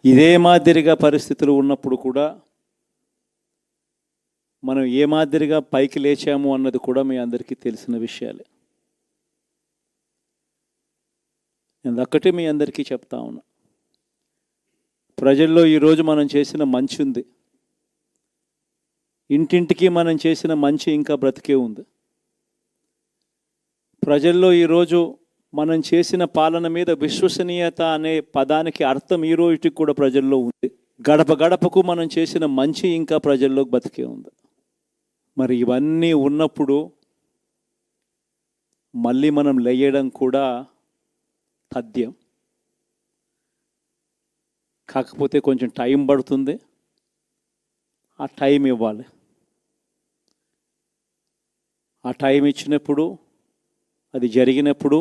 ఇదే మాదిరిగా పరిస్థితులు ఉన్నప్పుడు కూడా మనం ఏ మాదిరిగా పైకి లేచాము అన్నది కూడా మీ అందరికీ తెలిసిన విషయాలే. నేను ఒక్కటే మీ అందరికీ చెప్తా ఉన్నా, ప్రజల్లో ఈరోజు మనం చేసిన మంచి ఉంది, ఇంటింటికి మనం చేసిన మంచి ఇంకా బ్రతికే ఉంది. ప్రజల్లో ఈరోజు మనం చేసిన పాలన మీద విశ్వసనీయత అనే పదానికి అర్థం ఈ రోజుకి కూడా ప్రజల్లో ఉంది. గడప గడపకు మనం చేసిన మంచి ఇంకా ప్రజల్లో బతికే ఉంది. మరి ఇవన్నీ ఉన్నప్పుడు మళ్ళీ మనం లేయడం కూడా తథ్యం. కాకపోతే కొంచెం టైం పడుతుంది, ఆ టైం ఇవ్వాలి. ఆ టైం ఇచ్చినప్పుడు, అది జరిగినప్పుడు,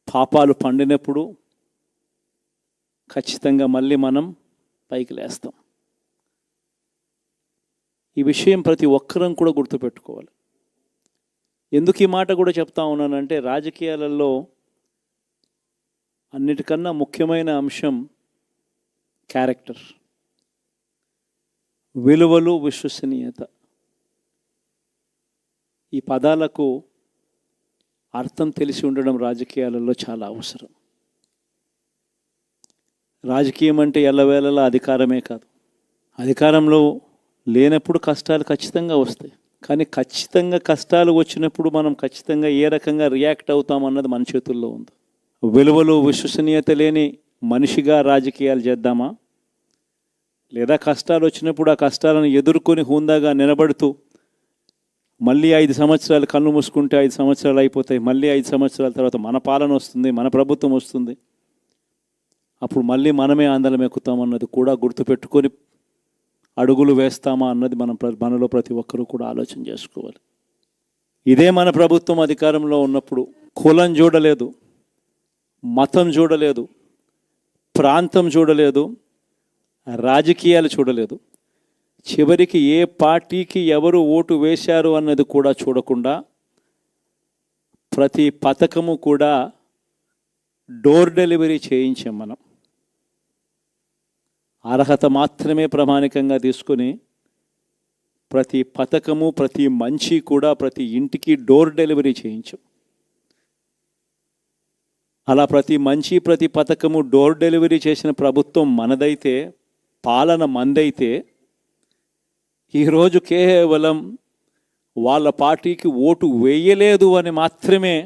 పాపాలు పండినప్పుడు ఖచ్చితంగా మళ్ళీ మనం పైకి లేస్తాం. ఈ విషయం ప్రతి ఒక్కరం కూడా గుర్తుపెట్టుకోవాలి. ఎందుకు ఈ మాట కూడా చెప్తా ఉన్నానంటే, రాజకీయాలలో అన్నిటికన్నా ముఖ్యమైన అంశం క్యారెక్టర్, విలువలు, విశ్వసనీయత. ఈ పదాలకు అర్థం తెలిసి ఉండడం రాజకీయాలలో చాలా అవసరం. రాజకీయం అంటే ఎల్లవేళలా అధికారమే కాదు. అధికారంలో లేనప్పుడు కష్టాలు ఖచ్చితంగా వస్తాయి, కానీ ఖచ్చితంగా కష్టాలు వచ్చినప్పుడు మనం ఖచ్చితంగా ఏ రకంగా రియాక్ట్ అవుతామన్నది మన చేతుల్లో ఉంది. విలువలు, విశ్వసనీయత లేని మనిషిగా రాజకీయాలు చేద్దామా, లేదా కష్టాలు వచ్చినప్పుడు ఆ కష్టాలను ఎదుర్కొని హుందాగా నిలబడుతూ మళ్ళీ 5 సంవత్సరాలు కళ్ళు మూసుకుంటే 5 సంవత్సరాలు అయిపోతాయి, మళ్ళీ 5 సంవత్సరాల తర్వాత మన పాలన వస్తుంది, మన ప్రభుత్వం వస్తుంది, అప్పుడు మళ్ళీ మనమే ఆందోళన ఎక్కుతామన్నది కూడా గుర్తుపెట్టుకొని అడుగులు వేస్తామా అన్నది మనలో ప్రతి ఒక్కరూ కూడా ఆలోచన చేసుకోవాలి. ఇదే మన ప్రభుత్వం అధికారంలో ఉన్నప్పుడు కులం చూడలేదు, మతం చూడలేదు, ప్రాంతం చూడలేదు, రాజకీయాలు చూడలేదు, చివరికి ఏ పార్టీకి ఎవరు ఓటు వేశారు అన్నది కూడా చూడకుండా ప్రతి పథకము కూడా డోర్ డెలివరీ చేయించాం. మనం అర్హత మాత్రమే ప్రామాణికంగా తీసుకొని ప్రతి పథకము, ప్రతి మంచి కూడా ప్రతి ఇంటికి డోర్ డెలివరీ చేయించాం. అలా ప్రతి మంచి, ప్రతి పథకము డోర్ డెలివరీ చేసిన ప్రభుత్వం మనదైతే, పాలన మందైతే, ఈరోజు కేవలం వాళ్ళ పార్టీకి ఓటు వేయలేదు అని మాత్రమే,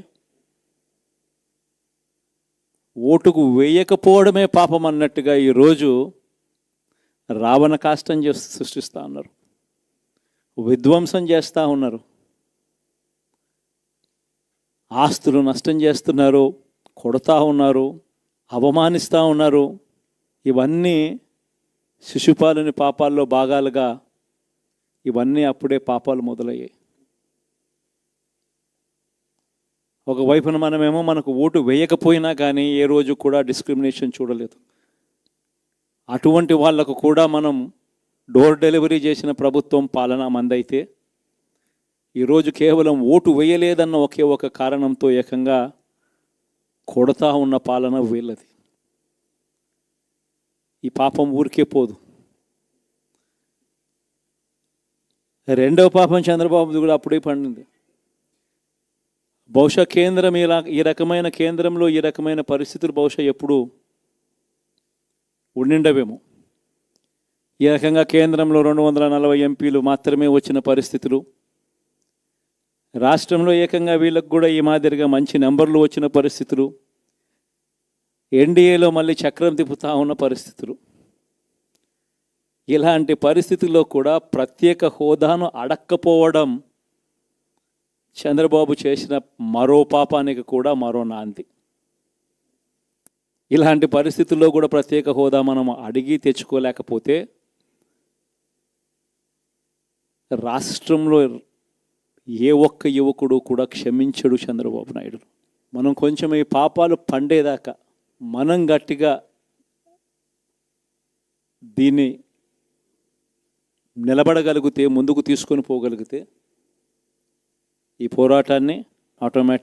ఓటుకు వేయకపోవడమే పాపం అన్నట్టుగా ఈరోజు రావణ కాష్టం సృష్టిస్తూ ఉన్నారు, విధ్వంసం చేస్తూ ఉన్నారు, ఆస్తులు నష్టం చేస్తున్నారు, కొడతా ఉన్నారు, అవమానిస్తూ ఉన్నారు. ఇవన్నీ శిశుపాలుని పాపాల్లో భాగాలుగా ఇవన్నీ అప్పుడే పాపాలు మొదలయ్యాయి. ఒకవైపున మనమేమో మనకు ఓటు వేయకపోయినా కానీ ఏ రోజు కూడా డిస్క్రిమినేషన్ చూడలేదు. అటువంటి వాళ్లకు కూడా మనం డోర్ డెలివరీ చేసిన ప్రభుత్వం పాలన మందైతే, ఈరోజు కేవలం ఓటు వేయలేదన్న ఒకే ఒక కారణంతో ఏకంగా కొడతా ఉన్న పాలన వీళ్ళది. ఈ పాపం ఊరికే పోదు. రెండవ పాపం చంద్రబాబుది కూడా అప్పుడే పండింది. బహుశా కేంద్రం ఈ రకమైన కేంద్రంలో ఈ రకమైన పరిస్థితులు బహుశా ఎప్పుడు ఉండిండవేమో. ఈ రకంగా కేంద్రంలో 240 ఎంపీలు మాత్రమే వచ్చిన పరిస్థితులు, రాష్ట్రంలో ఏకంగా వీళ్ళకు కూడా ఈ మాదిరిగా మంచి నెంబర్లు వచ్చిన పరిస్థితులు, ఎన్డీఏలో మళ్ళీ చక్రం తిప్పుతా ఉన్న పరిస్థితులు. ఇలాంటి పరిస్థితుల్లో కూడా ప్రత్యేక హోదాను అడక్కపోవడం చంద్రబాబు చేసిన మరో పాపానికి కూడా మరో నాంది. ఇలాంటి పరిస్థితుల్లో కూడా ప్రత్యేక హోదా మనం అడిగి తెచ్చుకోలేకపోతే రాష్ట్రంలో ఏ ఒక్క యువకుడు కూడా క్షమించడు చంద్రబాబు నాయుడు. మనం కొంచెం ఈ పాపాలు పండేదాకా మనం గట్టిగా దీన్ని నిలబడగలిగితే, ముందుకు తీసుకొని పోగలిగితే ఈ పోరాటాన్ని ఆటోమేటిక్